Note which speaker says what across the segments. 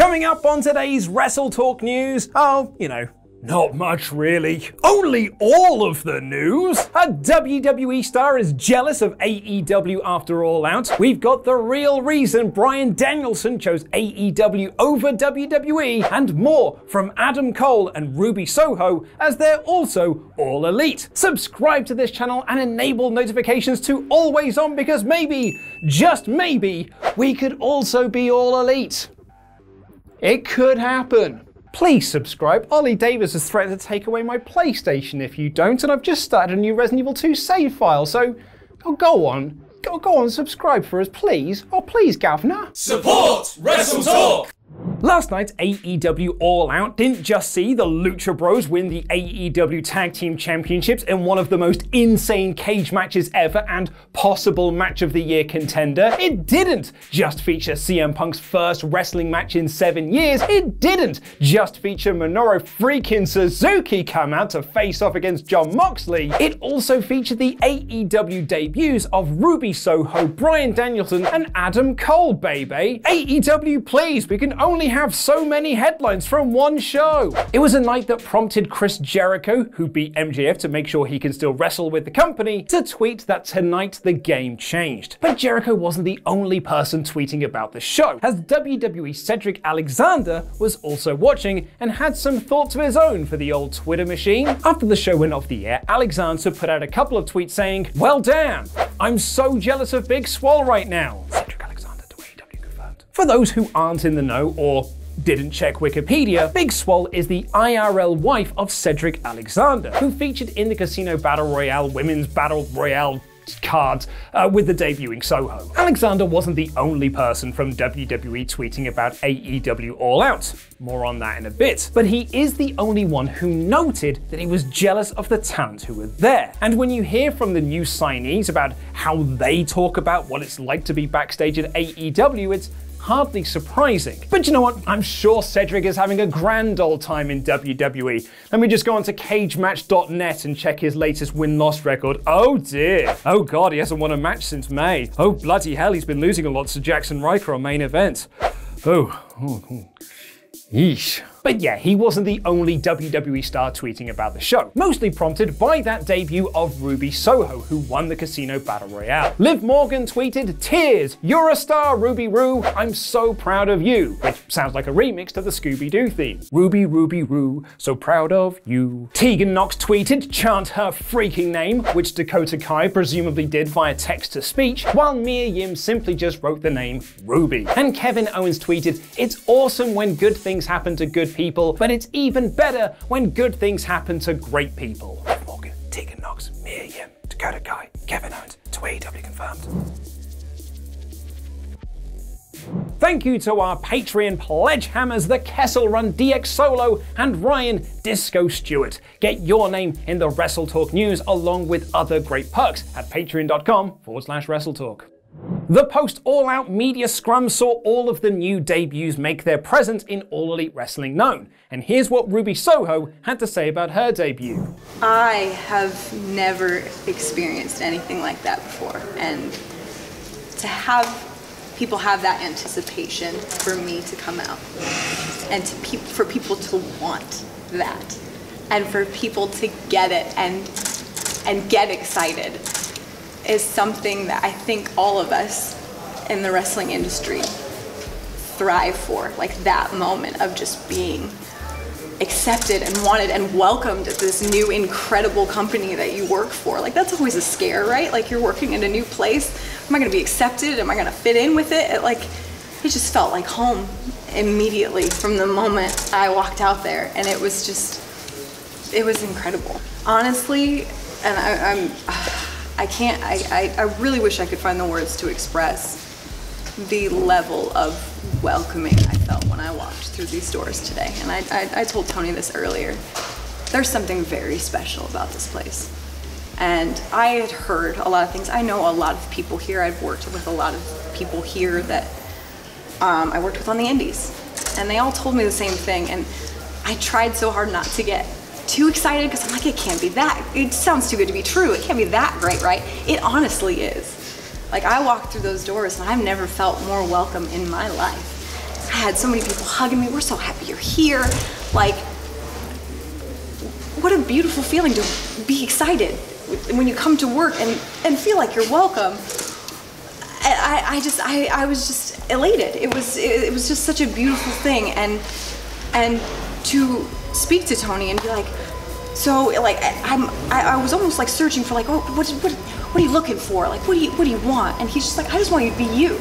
Speaker 1: Coming up on today's WrestleTalk news, not much really. Only all of the news. A WWE star is jealous of AEW after All Out. We've got the real reason Bryan Danielson chose AEW over WWE, and more from Adam Cole and Ruby Soho as they're also All Elite. Subscribe to this channel and enable notifications to always on, because maybe, just maybe, we could also be All Elite. It could happen. Please subscribe. Ollie Davis has threatened to take away my PlayStation if you don't, and I've just started a new Resident Evil 2 save file, so go on, subscribe for us, please. Oh, please, Governor.
Speaker 2: Support WrestleTalk!
Speaker 1: Last night's AEW All Out didn't just see the Lucha Bros win the AEW Tag Team Championships in one of the most insane cage matches ever and possible Match of the Year contender. It didn't just feature CM Punk's first wrestling match in 7 years. It didn't just feature Minoru freaking Suzuki come out to face off against Jon Moxley. It also featured the AEW debuts of Ruby Soho, Bryan Danielson, and Adam Cole, baby. AEW, please, we can only have so many headlines from one show. It was a night that prompted Chris Jericho, who beat MJF to make sure he can still wrestle with the company, to tweet that tonight the game changed. But Jericho wasn't the only person tweeting about the show, as WWE Cedric Alexander was also watching and had some thoughts of his own for the old Twitter machine. After the show went off the air, Alexander put out a couple of tweets saying, "Well damn, I'm so jealous of Big Swole right now." Cedric Alexander to AEW confirmed. For those who aren't in the know or didn't check Wikipedia, Big Swole is the IRL wife of Cedric Alexander, who featured in the Casino Battle Royale Women's Battle Royale cards with the debuting Soho. Alexander wasn't the only person from WWE tweeting about AEW All Out. More on that in a bit. But he is the only one who noted that he was jealous of the talent who were there. And when you hear from the new signees about how they talk about what it's like to be backstage at AEW, it's hardly surprising. But you know what? I'm sure Cedric is having a grand old time in WWE. Let me just go onto cagematch.net and check his latest win-loss record. Oh dear. Oh god, he hasn't won a match since May. Oh bloody hell, he's been losing a lot to Jackson Riker on main event. Yeesh. But yeah, he wasn't the only WWE star tweeting about the show, mostly prompted by that debut of Ruby Soho, who won the Casino Battle Royale. Liv Morgan tweeted, "Tears, you're a star, Ruby Roo. I'm so proud of you," which sounds like a remix to the Scooby-Doo theme. Ruby, Ruby Roo, so proud of you. Tegan Knox tweeted, "Chant her freaking name," which Dakota Kai presumably did via text-to-speech, while Mia Yim simply just wrote the name Ruby. And Kevin Owens tweeted, "It's awesome when good things happen to good people, but it's even better when good things happen to great people." Morgan, Tegan Knox, Mia Yim, Dakota Kai, Kevin Owens, to AEW confirmed. Thank you to our Patreon pledge hammers, the Kessel Run DX Solo and Ryan Disco Stewart. Get your name in the WrestleTalk news along with other great perks at patreon.com/WrestleTalk. The post-All-Out media scrum saw all of the new debuts make their presence in All Elite Wrestling known. And here's what Ruby Soho had to say about her debut.
Speaker 3: I have never experienced anything like that before. And to have people have that anticipation for me to come out, and for people to want that, and for people to get it and get excited, is something that I think all of us in the wrestling industry thrive for. Like that moment of just being accepted and wanted and welcomed at this new incredible company that you work for. Like that's always a scare, right? Like you're working in a new place. Am I gonna be accepted? Am I gonna fit in with it? It just felt like home immediately from the moment I walked out there. And it was incredible. Honestly, and I really wish I could find the words to express the level of welcoming I felt when I walked through these doors today. And I told Tony this earlier. There's something very special about this place. And I had heard a lot of things. I know a lot of people here. I've worked with a lot of people here that I worked with on the indies. And they all told me the same thing. And I tried so hard not to get too excited because I'm like, it can't be that. It sounds too good to be true. It can't be that great, right? It honestly is. Like I walked through those doors and I've never felt more welcome in my life. had so many people hugging me. We're so happy you're here. Like, what a beautiful feeling to be excited when you come to work and feel like you're welcome. I was just elated. It was just such a beautiful thing, and to speak to Tony and be like, so like I was almost like searching for like, oh, what are you looking for? Like, what do you want? And he's just like, I just want you to be you.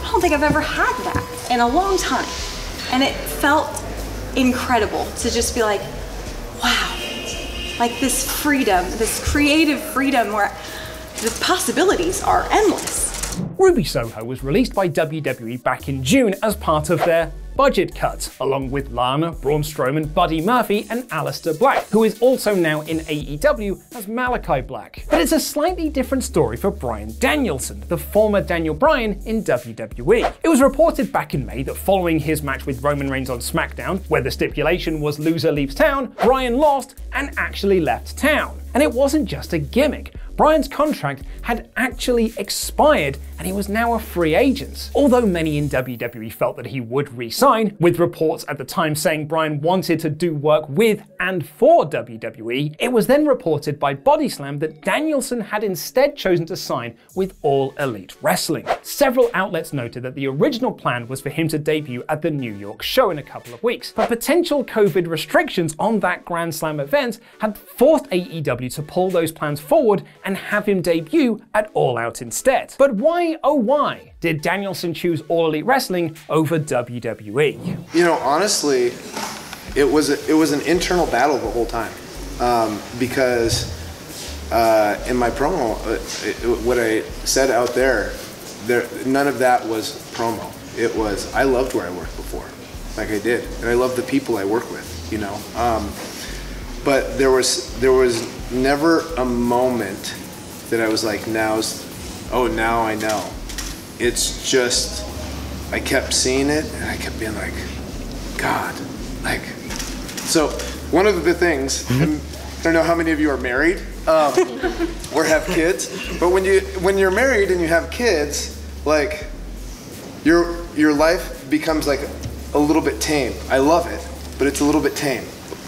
Speaker 3: I don't think I've ever had that in a long time, and it felt incredible to just be like, wow, like this freedom, this creative freedom where the possibilities are endless.
Speaker 1: Ruby Soho was released by WWE back in June as part of their budget cut, along with Lana, Braun Strowman, Buddy Murphy, and Aleister Black, who is also now in AEW as Malachi Black. But it's a slightly different story for Bryan Danielson, the former Daniel Bryan in WWE. It was reported back in May that following his match with Roman Reigns on SmackDown, where the stipulation was loser leaves town, Bryan lost and actually left town. And it wasn't just a gimmick. Bryan's contract had actually expired and he was now a free agent. Although many in WWE felt that he would re-sign, with reports at the time saying Bryan wanted to do work with and for WWE, it was then reported by Body Slam that Danielson had instead chosen to sign with All Elite Wrestling. Several outlets noted that the original plan was for him to debut at the New York show in a couple of weeks, but potential COVID restrictions on that Grand Slam event had forced AEW to pull those plans forward and have him debut at All Out instead. But why, oh why, did Danielson choose All Elite Wrestling over WWE?
Speaker 4: You know, honestly, it was an internal battle the whole time, because in my promo, what I said out there, none of that was promo. It was, I loved where I worked before, like I did, and I love the people I work with, you know. But there was never a moment that I was like, now I know. It's just, I kept seeing it and I kept being like, God, like, so one of the things, and I don't know how many of you are married or have kids, but when you're married and you have kids, like, your life becomes like a little bit tame. I love it, but it's a little bit tame.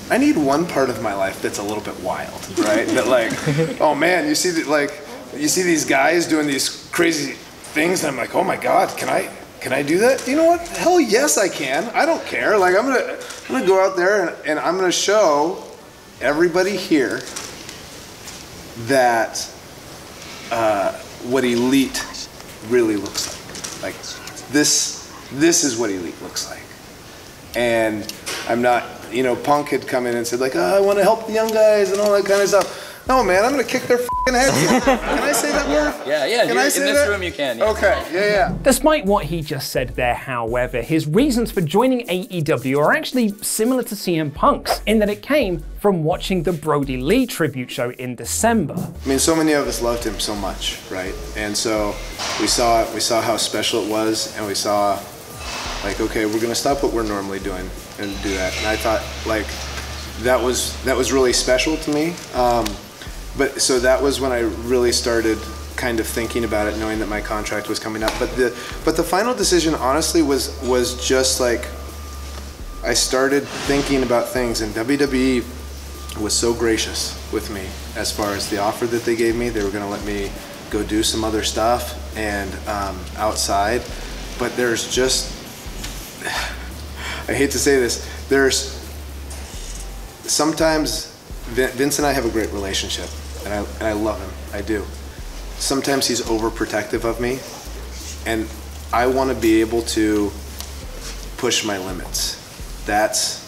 Speaker 4: I need one part of my life that's a little bit wild, right? That like, oh man, you see these guys doing these crazy things, and I'm like, oh my God, can I do that? You know what? Hell yes, I can. I don't care. Like, I'm gonna go out there and I'm gonna show everybody here that what elite really looks like. Like, this is what elite looks like. And I'm not, you know, Punk had come in and said like, oh, I want to help the young guys and all that kind of stuff. No, man, I'm going to kick their f***ing heads. Can I say that word?
Speaker 2: Yeah,
Speaker 4: can I say
Speaker 2: in this
Speaker 4: that?
Speaker 2: room you can. Yeah.
Speaker 4: Okay, yeah.
Speaker 1: Despite what he just said there, however, his reasons for joining AEW are actually similar to CM Punk's, in that it came from watching the Brody Lee tribute show in December.
Speaker 4: I mean, so many of us loved him so much, right? And so we saw how special it was, and we saw, like, okay, we're going to stop what we're normally doing and do that. And I thought, like, that was really special to me. But so that was when I really started kind of thinking about it, knowing that my contract was coming up. But the final decision, honestly, was just like, I started thinking about things, and WWE was so gracious with me as far as the offer that they gave me. They were going to let me go do some other stuff and outside. But there's just, I hate to say this, there's sometimes Vince and I have a great relationship, and I love him. I do. Sometimes he's overprotective of me, and I want to be able to push my limits. That's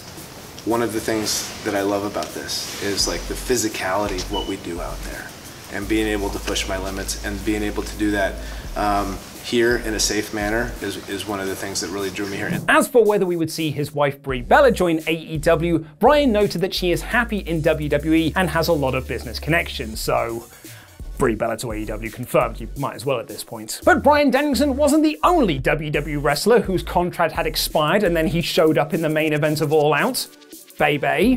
Speaker 4: one of the things that I love about this, is like the physicality of what we do out there, and being able to push my limits and being able to do that here in a safe manner is one of the things that really drew me here.
Speaker 1: As for whether we would see his wife Brie Bella join AEW, Bryan noted that she is happy in WWE and has a lot of business connections, so Brie Bella to AEW confirmed, you might as well at this point. But Bryan Danielson wasn't the only WWE wrestler whose contract had expired and then he showed up in the main event of All Out. Baby.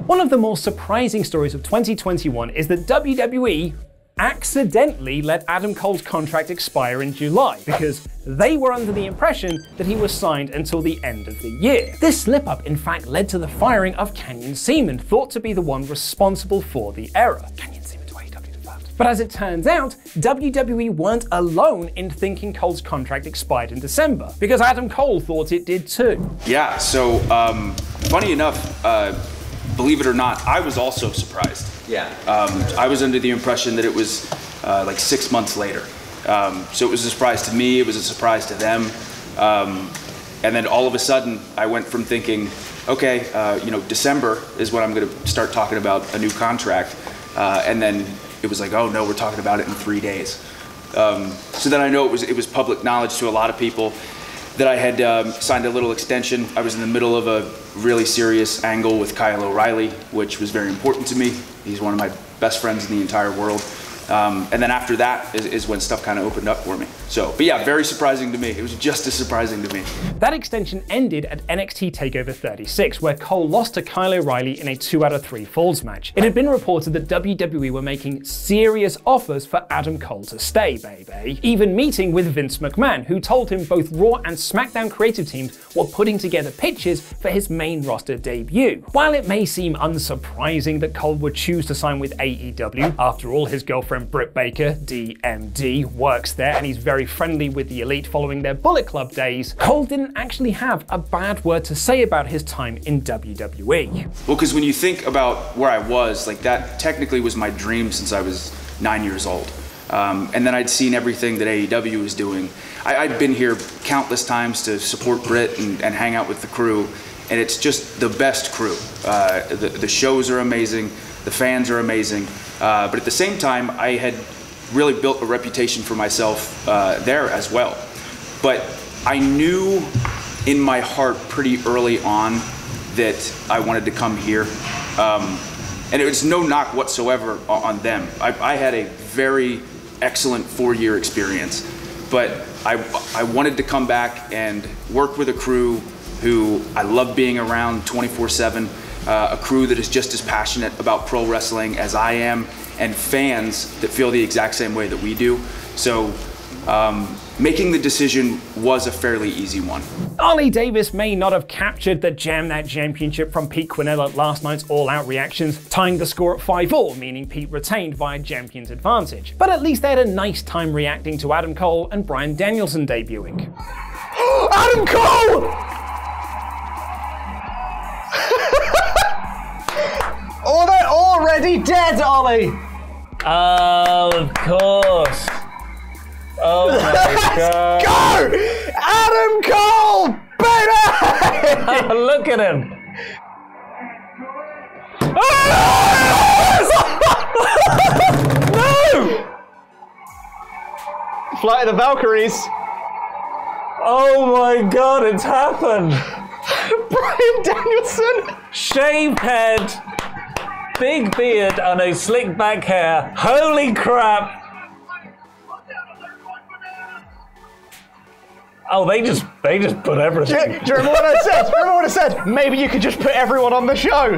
Speaker 1: One of the more surprising stories of 2021 is that WWE accidentally let Adam Cole's contract expire in July because they were under the impression that he was signed until the end of the year. This slip-up in fact led to the firing of Canyon Ceman, thought to be the one responsible for the error. Canyon Ceman to AEW confirmed. But as it turns out, WWE weren't alone in thinking Cole's contract expired in December, because Adam Cole thought it did too.
Speaker 5: Yeah, so funny enough, believe it or not, I was also surprised. Yeah. I was under the impression that it was like 6 months later. So it was a surprise to me, it was a surprise to them. And then all of a sudden, I went from thinking, okay, December is when I'm going to start talking about a new contract. And then it was like, oh no, we're talking about it in 3 days. So then I know it was public knowledge to a lot of people that I had signed a little extension. I was in the middle of a really serious angle with Kyle O'Reilly, which was very important to me. He's one of my best friends in the entire world. And then after that is when stuff kind of opened up for me. So, but yeah, very surprising to me. It was just as surprising to me.
Speaker 1: That extension ended at NXT TakeOver 36, where Cole lost to Kyle O'Reilly in a 2 out of 3 falls match. It had been reported that WWE were making serious offers for Adam Cole to stay, baby. Even meeting with Vince McMahon, who told him both Raw and SmackDown creative teams were putting together pitches for his main roster debut. While it may seem unsurprising that Cole would choose to sign with AEW, after all, his girlfriend Britt Baker, DMD, works there and he's very friendly with the Elite following their Bullet Club days, Cole didn't actually have a bad word to say about his time in WWE.
Speaker 5: Well, because when you think about where I was, like that technically was my dream since I was 9 years old. And then I'd seen everything that AEW was doing. I'd been here countless times to support Britt and hang out with the crew, and it's just the best crew. The shows are amazing, the fans are amazing, but at the same time, I had really built a reputation for myself there as well. But I knew in my heart pretty early on that I wanted to come here. And it was no knock whatsoever on them. I had a very excellent 4-year experience, but I wanted to come back and work with a crew who I love being around 24/7, a crew that is just as passionate about pro wrestling as I am, and fans that feel the exact same way that we do. So making the decision was a fairly easy one.
Speaker 1: Ollie Davis may not have captured the Jam That Championship from Pete Quinnell at last night's all-out reactions, tying the score at 5-all, meaning Pete retained via champion's advantage. But at least they had a nice time reacting to Adam Cole and Bryan Danielson debuting.
Speaker 6: Adam Cole! Oh, they're already dead, Ollie!
Speaker 7: Oh, of course. Oh my God.
Speaker 6: Go! Adam Cole, baby!
Speaker 7: Oh, look at him.
Speaker 6: No! Flight of the Valkyries.
Speaker 7: Oh my God, it's happened.
Speaker 6: Bryan Danielson.
Speaker 7: Shaved head, big beard, and a slick back hair. Holy crap. Oh, they just put everything.
Speaker 6: Do you remember what I said? Remember what I said? Maybe you could just put everyone on the show.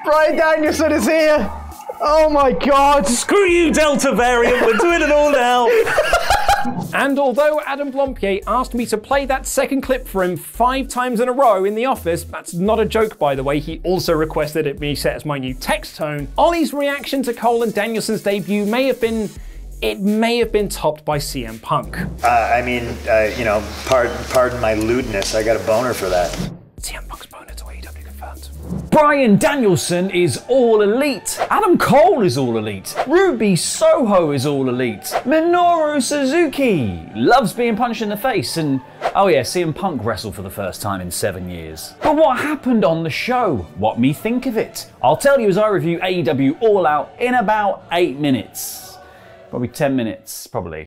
Speaker 6: Bryan Danielson is here. Oh my God.
Speaker 7: Screw you, Delta variant. We're doing it all now.
Speaker 1: And although Adam Blompier asked me to play that second clip for him 5 times in a row in the office, that's not a joke by the way, he also requested it be set as my new text tone, Ollie's reaction to Cole and Danielson's debut may have been topped by CM Punk.
Speaker 8: Pardon my lewdness, I got a boner for that.
Speaker 1: CM Punk's boner to AEW confirmed.
Speaker 9: Bryan Danielson is all elite. Adam Cole is all elite. Ruby Soho is all elite. Minoru Suzuki loves being punched in the face. And oh yeah, CM Punk wrestled for the first time in 7 years. But what happened on the show? What me think of it? I'll tell you as I review AEW All Out in about 8 minutes. Probably 10 minutes, probably.